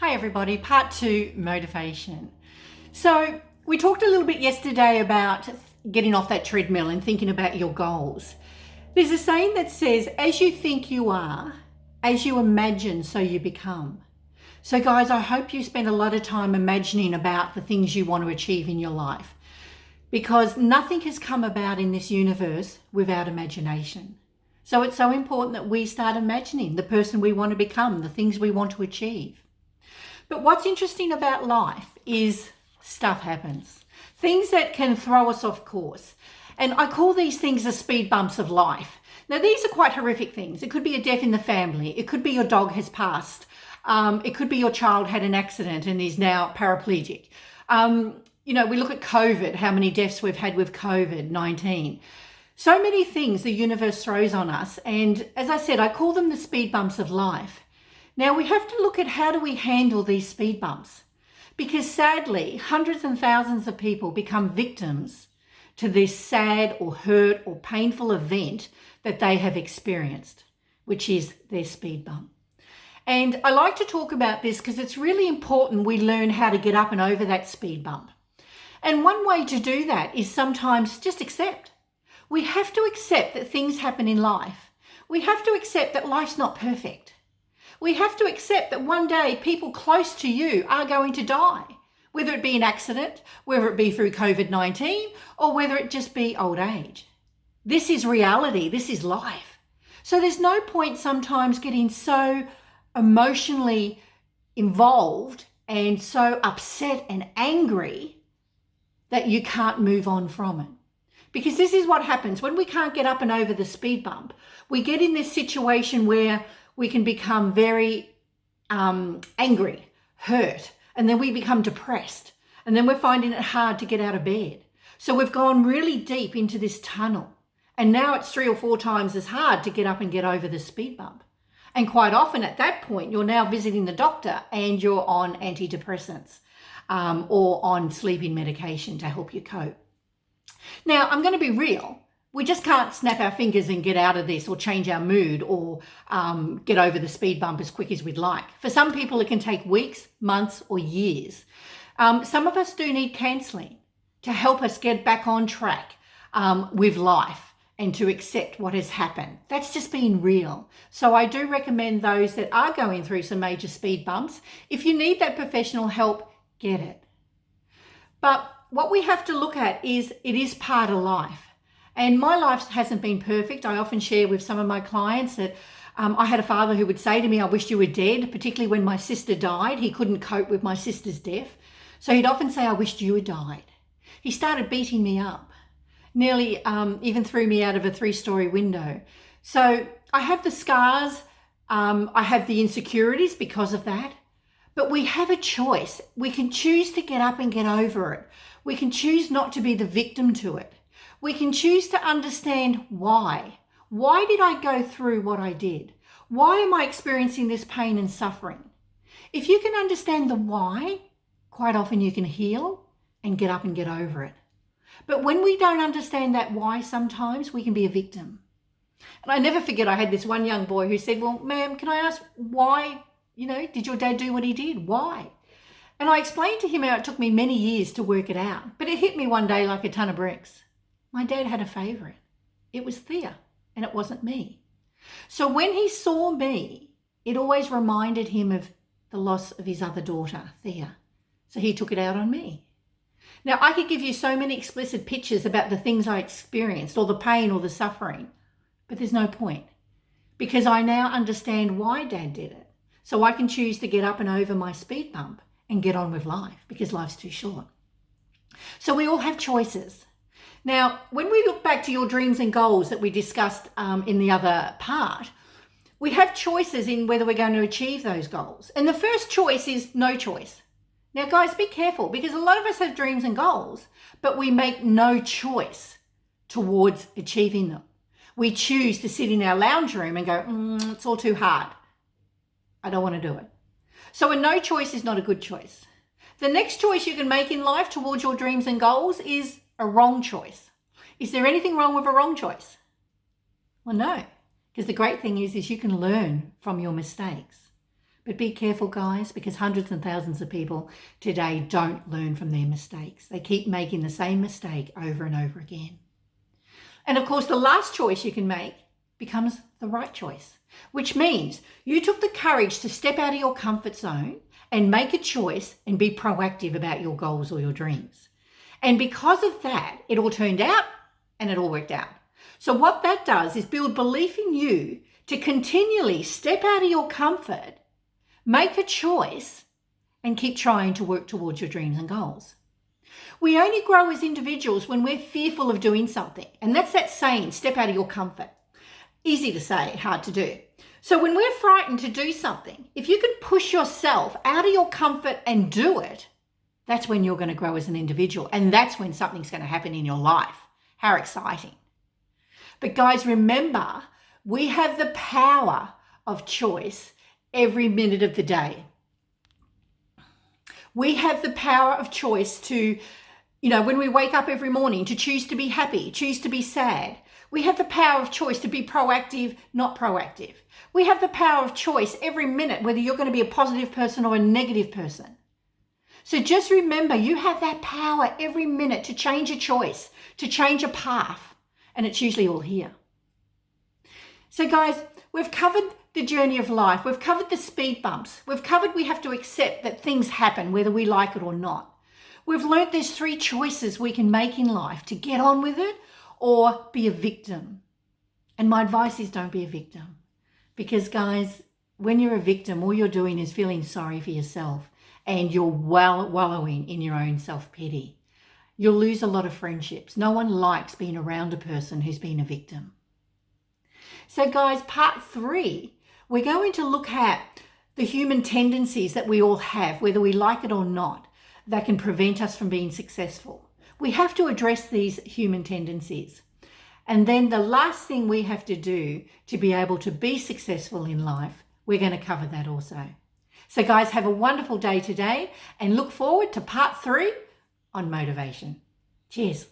Hi everybody, part 2, motivation. So we talked a little bit yesterday about getting off that treadmill and thinking about your goals. There's a saying that says, as you think you are, as you imagine, so you become. So guys, I hope you spend a lot of time imagining about the things you want to achieve in your life, because nothing has come about in this universe without imagination. So it's so important that we start imagining the person we want to become, the things we want to achieve. But what's interesting about life is stuff happens. Things that can throw us off course. And I call these things the speed bumps of life. Now, these are quite horrific things. It could be a death in the family. It could be your dog has passed. It could be your child had an accident and is now paraplegic. We look at COVID, how many deaths we've had with COVID-19. So many things the universe throws on us. And as I said, I call them the speed bumps of life. Now we have to look at how do we handle these speed bumps, because sadly, hundreds and thousands of people become victims to this sad or hurt or painful event that they have experienced, which is their speed bump. And I like to talk about this because it's really important we learn how to get up and over that speed bump. And one way to do that is sometimes just accept. We have to accept that things happen in life. We have to accept that life's not perfect. We have to accept that one day people close to you are going to die, whether it be an accident, whether it be through COVID-19, or whether it just be old age. This is reality. This is life. So there's no point sometimes getting so emotionally involved and so upset and angry that you can't move on from it. Because this is what happens when we can't get up and over the speed bump. We get in this situation where we can become very angry, hurt, and then we become depressed. And then we're finding it hard to get out of bed. So we've gone really deep into this tunnel. And now it's 3 or 4 times as hard to get up and get over the speed bump. And quite often at that point, you're now visiting the doctor and you're on antidepressants or on sleeping medication to help you cope. Now, I'm going to be real. We just can't snap our fingers and get out of this or change our mood or get over the speed bump as quick as we'd like. For some people, it can take weeks, months, or years. Some of us do need counselling to help us get back on track with life and to accept what has happened. That's just being real. So I do recommend those that are going through some major speed bumps, if you need that professional help, get it. But what we have to look at is it is part of life. And my life hasn't been perfect. I often share with some of my clients that I had a father who would say to me, I wished you were dead, particularly when my sister died. He couldn't cope with my sister's death. So he'd often say, I wished you had died. He started beating me up, nearly even threw me out of a 3-story window. So I have the scars. I have the insecurities because of that. But we have a choice. We can choose to get up and get over it. We can choose not to be the victim to it. We can choose to understand why. Why did I go through what I did? Why am I experiencing this pain and suffering? If you can understand the why, quite often you can heal and get up and get over it. But when we don't understand that why, sometimes we can be a victim. And I never forget, I had this one young boy who said, well, ma'am, can I ask why, did your dad do what he did? Why? And I explained to him how it took me many years to work it out. But it hit me one day like a ton of bricks. My dad had a favourite. It was Thea, and it wasn't me. So when he saw me, it always reminded him of the loss of his other daughter, Thea. So he took it out on me. Now, I could give you so many explicit pictures about the things I experienced, or the pain or the suffering, but there's no point, because I now understand why Dad did it. So I can choose to get up and over my speed bump and get on with life, because life's too short. So we all have choices. Now, when we look back to your dreams and goals that we discussed in the other part, we have choices in whether we're going to achieve those goals. And the first choice is no choice. Now, guys, be careful, because a lot of us have dreams and goals, but we make no choice towards achieving them. We choose to sit in our lounge room and go, it's all too hard. I don't want to do it. So a no choice is not a good choice. The next choice you can make in life towards your dreams and goals is a wrong choice. Is there anything wrong with a wrong choice? Well, no, because the great thing is you can learn from your mistakes. But be careful, guys, because hundreds and thousands of people today don't learn from their mistakes. They keep making the same mistake over and over again. And of course, the last choice you can make becomes the right choice, which means you took the courage to step out of your comfort zone and make a choice and be proactive about your goals or your dreams. And because of that, it all turned out and it all worked out. So what that does is build belief in you to continually step out of your comfort, make a choice, and keep trying to work towards your dreams and goals. We only grow as individuals when we're fearful of doing something. And that's that saying, step out of your comfort. Easy to say, hard to do. So when we're frightened to do something, if you can push yourself out of your comfort and do it, that's when you're going to grow as an individual. And that's when something's going to happen in your life. How exciting. But guys, remember, we have the power of choice every minute of the day. We have the power of choice to, when we wake up every morning, to choose to be happy, choose to be sad. We have the power of choice to be proactive, not proactive. We have the power of choice every minute, whether you're going to be a positive person or a negative person. So just remember, you have that power every minute to change a choice, to change a path, and it's usually all here. So guys, we've covered the journey of life. We've covered the speed bumps. We've covered we have to accept that things happen, whether we like it or not. We've learnt there's 3 choices we can make in life: to get on with it or be a victim. And my advice is don't be a victim. Because guys, when you're a victim, all you're doing is feeling sorry for yourself and you're wallowing in your own self-pity. You'll lose a lot of friendships. No one likes being around a person who's been a victim. So guys, part 3, we're going to look at the human tendencies that we all have, whether we like it or not, that can prevent us from being successful. We have to address these human tendencies. And then the last thing we have to do to be able to be successful in life, we're going to cover that also. So guys, have a wonderful day today and look forward to part 3 on motivation. Cheers.